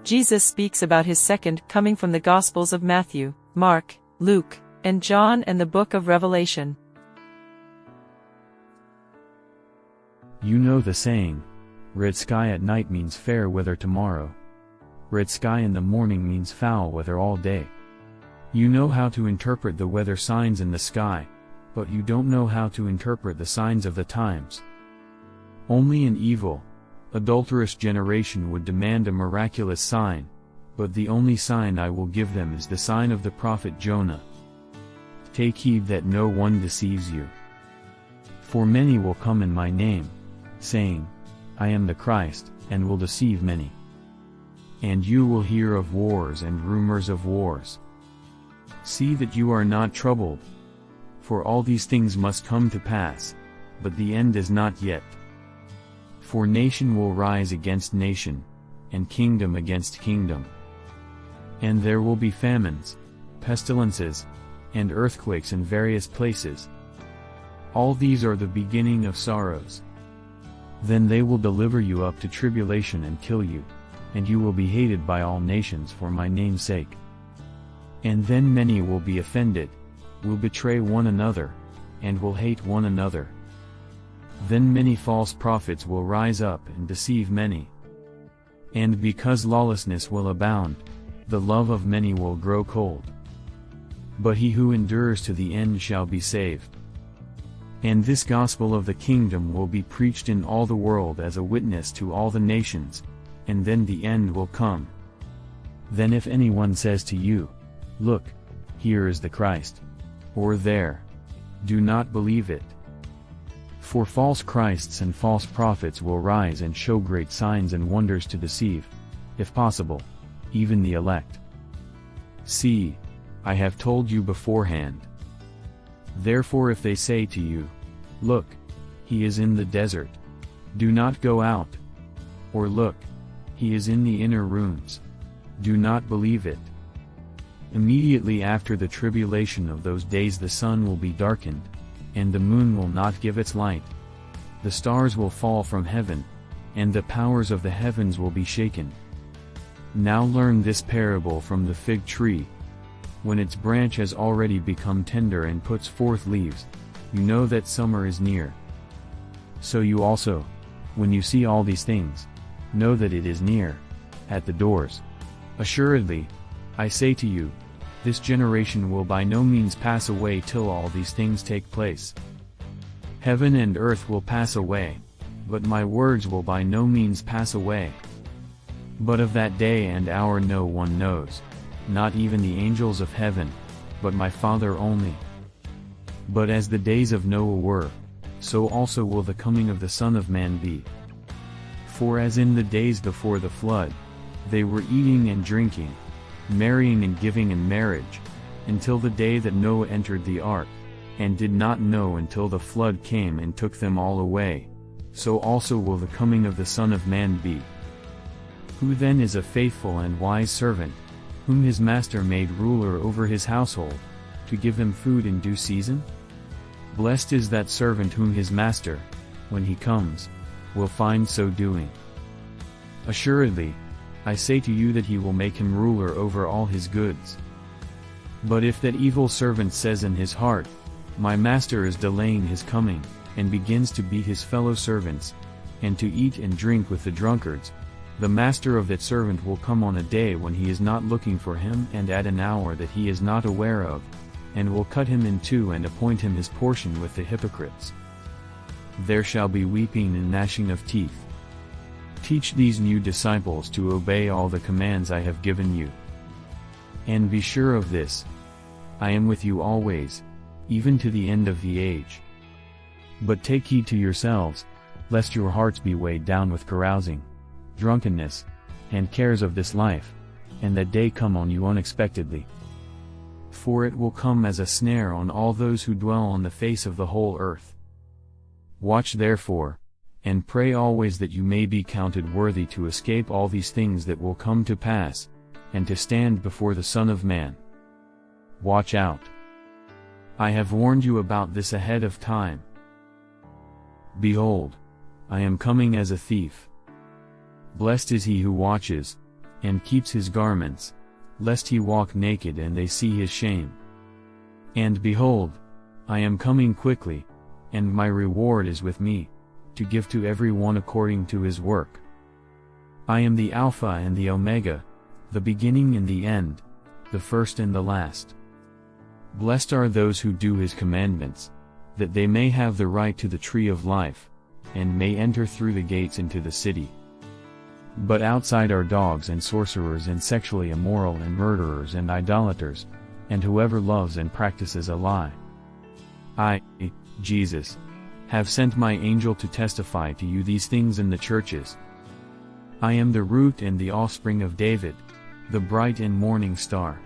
Jesus speaks about his second coming from the Gospels of Matthew, Mark, Luke, and John and the book of Revelation. You know the saying, red sky at night means fair weather tomorrow. Red sky in the morning means foul weather all day. You know how to interpret the weather signs in the sky, but you don't know how to interpret the signs of the times. Only an evil, adulterous generation would demand a miraculous sign, but the only sign I will give them is the sign of the prophet Jonah. Take heed that no one deceives you. For many will come in my name, saying, I am the Christ, and will deceive many. And you will hear of wars and rumors of wars. See that you are not troubled. For all these things must come to pass, but the end is not yet. For nation will rise against nation, and kingdom against kingdom. And there will be famines, pestilences, and earthquakes in various places. All these are the beginning of sorrows. Then they will deliver you up to tribulation and kill you, and you will be hated by all nations for my name's sake. And then many will be offended, will betray one another, and will hate one another. Then many false prophets will rise up and deceive many. And because lawlessness will abound, the love of many will grow cold. But he who endures to the end shall be saved. And this gospel of the kingdom will be preached in all the world as a witness to all the nations, and then the end will come. Then if anyone says to you, Look, here is the Christ, or there, do not believe it. For false Christs and false prophets will rise and show great signs and wonders to deceive, if possible, even the elect. See, I have told you beforehand. Therefore if they say to you, Look, he is in the desert, do not go out. Or look, he is in the inner rooms, do not believe it. Immediately after the tribulation of those days the sun will be darkened, and the moon will not give its light. The stars will fall from heaven, and the powers of the heavens will be shaken. Now learn this parable from the fig tree. When its branch has already become tender and puts forth leaves, you know that summer is near. So you also, when you see all these things, know that it is near, at the doors. Assuredly, I say to you, this generation will by no means pass away till all these things take place. Heaven and earth will pass away, but my words will by no means pass away. But of that day and hour no one knows, not even the angels of heaven, but my Father only. But as the days of Noah were, so also will the coming of the Son of Man be. For as in the days before the flood, they were eating and drinking, marrying and giving in marriage, until the day that Noah entered the ark, and did not know until the flood came and took them all away, so also will the coming of the Son of Man be. Who then is a faithful and wise servant, whom his master made ruler over his household, to give him food in due season? Blessed is that servant whom his master, when he comes, will find so doing. Assuredly, I say to you that he will make him ruler over all his goods. But if that evil servant says in his heart, My master is delaying his coming, and begins to beat his fellow servants, and to eat and drink with the drunkards, the master of that servant will come on a day when he is not looking for him and at an hour that he is not aware of, and will cut him in two and appoint him his portion with the hypocrites. There shall be weeping and gnashing of teeth. Teach these new disciples to obey all the commands I have given you. And be sure of this, I am with you always, even to the end of the age. But take heed to yourselves, lest your hearts be weighed down with carousing, drunkenness, and cares of this life, and that day come on you unexpectedly. For it will come as a snare on all those who dwell on the face of the whole earth. Watch therefore, and pray always that you may be counted worthy to escape all these things that will come to pass, and to stand before the Son of Man. Watch out. I have warned you about this ahead of time. Behold, I am coming as a thief. Blessed is he who watches, and keeps his garments, lest he walk naked and they see his shame. And behold, I am coming quickly, and my reward is with me, to give to every one according to his work. I am the Alpha and the Omega, the beginning and the end, the first and the last. Blessed are those who do his commandments, that they may have the right to the tree of life, and may enter through the gates into the city. But outside are dogs and sorcerers and sexually immoral and murderers and idolaters, and whoever loves and practices a lie. I, Jesus, have sent my angel to testify to you these things in the churches. I am the root and the offspring of David, the bright and morning star.